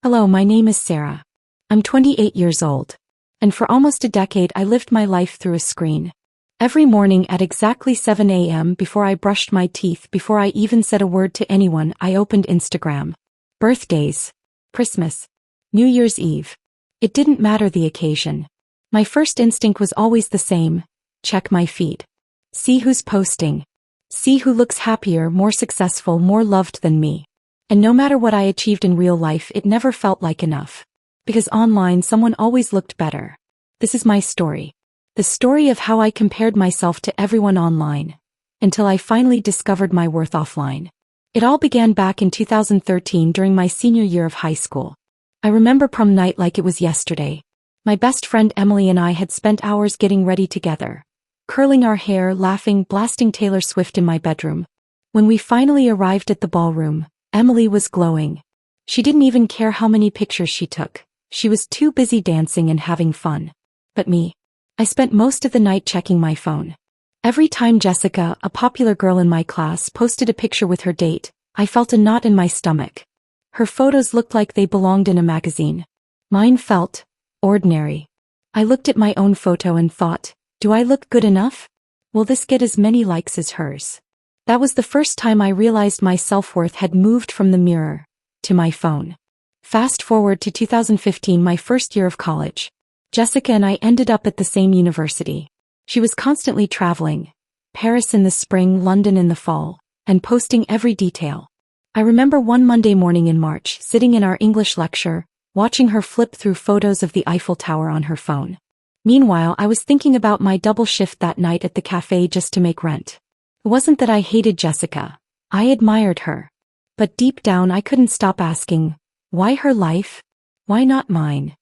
Hello, my name is Sarah. I'm 28 years old. And for almost a decade I lived my life through a screen. Every morning at exactly 7 a.m. before I brushed my teeth, before I even said a word to anyone, I opened Instagram. Birthdays. Christmas. New Year's Eve. It didn't matter the occasion. My first instinct was always the same. Check my feed. See who's posting. See who looks happier, more successful, more loved than me. And no matter what I achieved in real life, it never felt like enough. Because online someone always looked better. This is my story. The story of how I compared myself to everyone online. Until I finally discovered my worth offline. It all began back in 2013 during my senior year of high school. I remember prom night like it was yesterday. My best friend Emily and I had spent hours getting ready together. Curling our hair, laughing, blasting Taylor Swift in my bedroom. When we finally arrived at the ballroom, Emily was glowing. She didn't even care how many pictures she took. She was too busy dancing and having fun. But me? I spent most of the night checking my phone. Every time Jessica, a popular girl in my class, posted a picture with her date, I felt a knot in my stomach. Her photos looked like they belonged in a magazine. Mine felt ordinary. I looked at my own photo and thought, do I look good enough? Will this get as many likes as hers? That was the first time I realized my self-worth had moved from the mirror to my phone. Fast forward to 2015, my first year of college. Jessica and I ended up at the same university. She was constantly traveling. Paris in the spring, London in the fall, and posting every detail. I remember one Monday morning in March, sitting in our English lecture, watching her flip through photos of the Eiffel Tower on her phone. Meanwhile, I was thinking about my double shift that night at the cafe just to make rent. It wasn't that I hated Jessica. I admired her. But deep down I couldn't stop asking, why her life? Why not mine?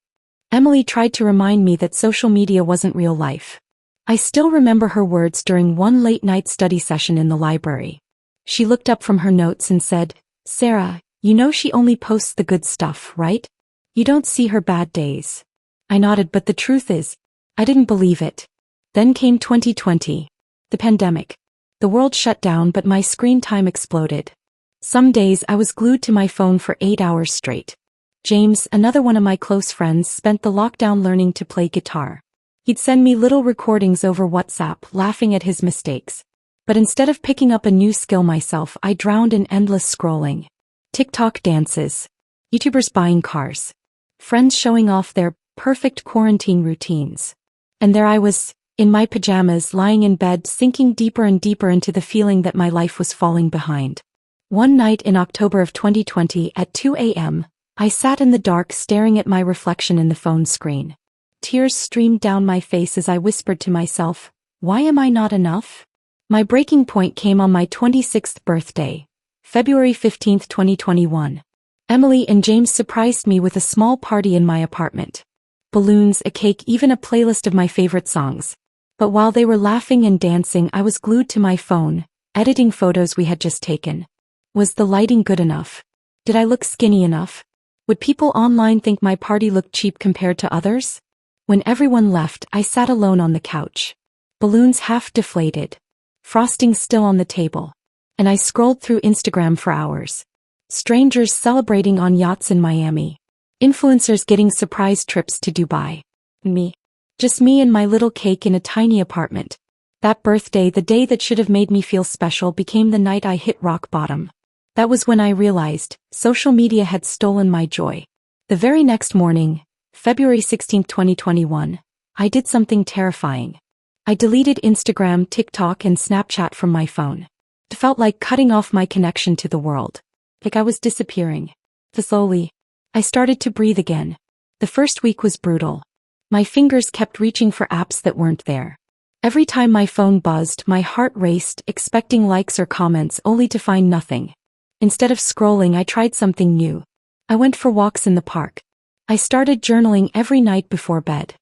Emily tried to remind me that social media wasn't real life. I still remember her words during one late-night study session in the library. She looked up from her notes and said, Sarah, you know she only posts the good stuff, right? You don't see her bad days. I nodded, but the truth is, I didn't believe it. Then came 2020. The pandemic. The world shut down, but my screen time exploded. Some days I was glued to my phone for 8 hours straight. James, another one of my close friends, spent the lockdown learning to play guitar. He'd send me little recordings over WhatsApp, laughing at his mistakes. But instead of picking up a new skill myself, I drowned in endless scrolling. TikTok dances. YouTubers buying cars. Friends showing off their perfect quarantine routines. And there I was, in my pajamas, lying in bed, sinking deeper and deeper into the feeling that my life was falling behind. One night in October of 2020 at 2 a.m., I sat in the dark staring at my reflection in the phone screen. Tears streamed down my face as I whispered to myself, why am I not enough? My breaking point came on my 26th birthday, February 15, 2021. Emily and James surprised me with a small party in my apartment. Balloons, a cake, even a playlist of my favorite songs. But while they were laughing and dancing, I was glued to my phone, editing photos we had just taken. Was the lighting good enough? Did I look skinny enough? Would people online think my party looked cheap compared to others? When everyone left, I sat alone on the couch. Balloons half deflated. Frosting still on the table. And I scrolled through Instagram for hours. Strangers celebrating on yachts in Miami. Influencers getting surprise trips to Dubai. Me. Just me and my little cake in a tiny apartment. That birthday, the day that should have made me feel special, became the night I hit rock bottom. That was when I realized social media had stolen my joy. The very next morning, February 16, 2021, I did something terrifying. I deleted Instagram, TikTok, and Snapchat from my phone. It felt like cutting off my connection to the world. Like I was disappearing. Slowly, I started to breathe again. The first week was brutal. My fingers kept reaching for apps that weren't there. Every time my phone buzzed, my heart raced, expecting likes or comments, only to find nothing. Instead of scrolling, I tried something new. I went for walks in the park. I started journaling every night before bed.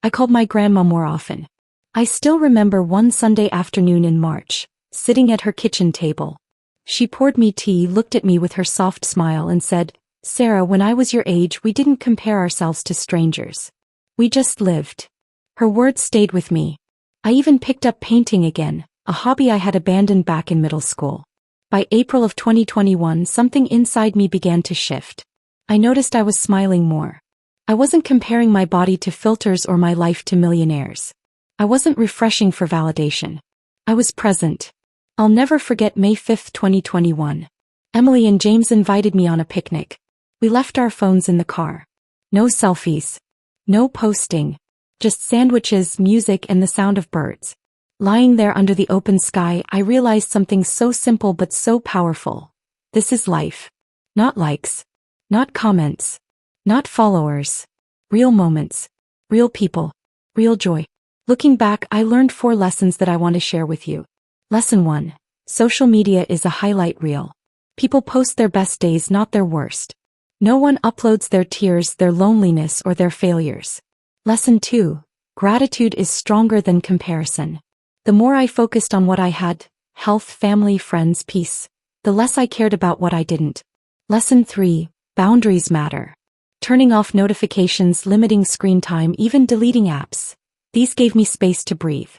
I called my grandma more often. I still remember one Sunday afternoon in March, sitting at her kitchen table. She poured me tea, looked at me with her soft smile, and said, Sarah, when I was your age, we didn't compare ourselves to strangers. We just lived. Her words stayed with me. I even picked up painting again, a hobby I had abandoned back in middle school. By April of 2021, something inside me began to shift. I noticed I was smiling more. I wasn't comparing my body to filters or my life to millionaires. I wasn't refreshing for validation. I was present. I'll never forget May 5, 2021. Emily and James invited me on a picnic. We left our phones in the car. No selfies. No posting. Just sandwiches, music, and the sound of birds. Lying there under the open sky, I realized something so simple but so powerful. This is life. Not likes. Not comments. Not followers. Real moments. Real people. Real joy. Looking back, I learned 4 lessons that I want to share with you. Lesson 1. Social media is a highlight reel. People post their best days, not their worst. No one uploads their tears, their loneliness, or their failures. Lesson 2. Gratitude is stronger than comparison. The more I focused on what I had, health, family, friends, peace, the less I cared about what I didn't. Lesson 3. Boundaries matter. Turning off notifications, limiting screen time, even deleting apps. These gave me space to breathe.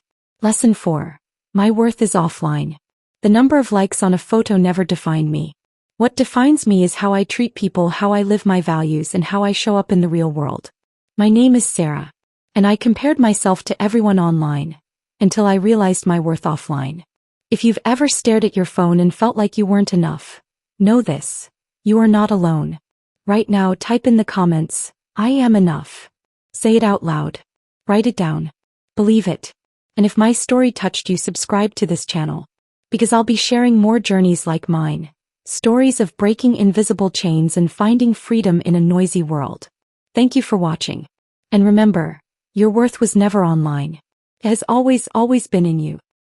Lesson 4. My worth is offline. The number of likes on a photo never defined me. What defines me is how I treat people, how I live my values, and how I show up in the real world. My name is Sarah, and I compared myself to everyone online, until I realized my worth offline. If you've ever stared at your phone and felt like you weren't enough, know this: you are not alone. Right now, type in the comments, "I am enough." Say it out loud. Write it down. Believe it. And if my story touched you, subscribe to this channel, because I'll be sharing more journeys like mine. Stories of breaking invisible chains and finding freedom in a noisy world. Thank you for watching. And remember, your worth was never online. It has always been in you.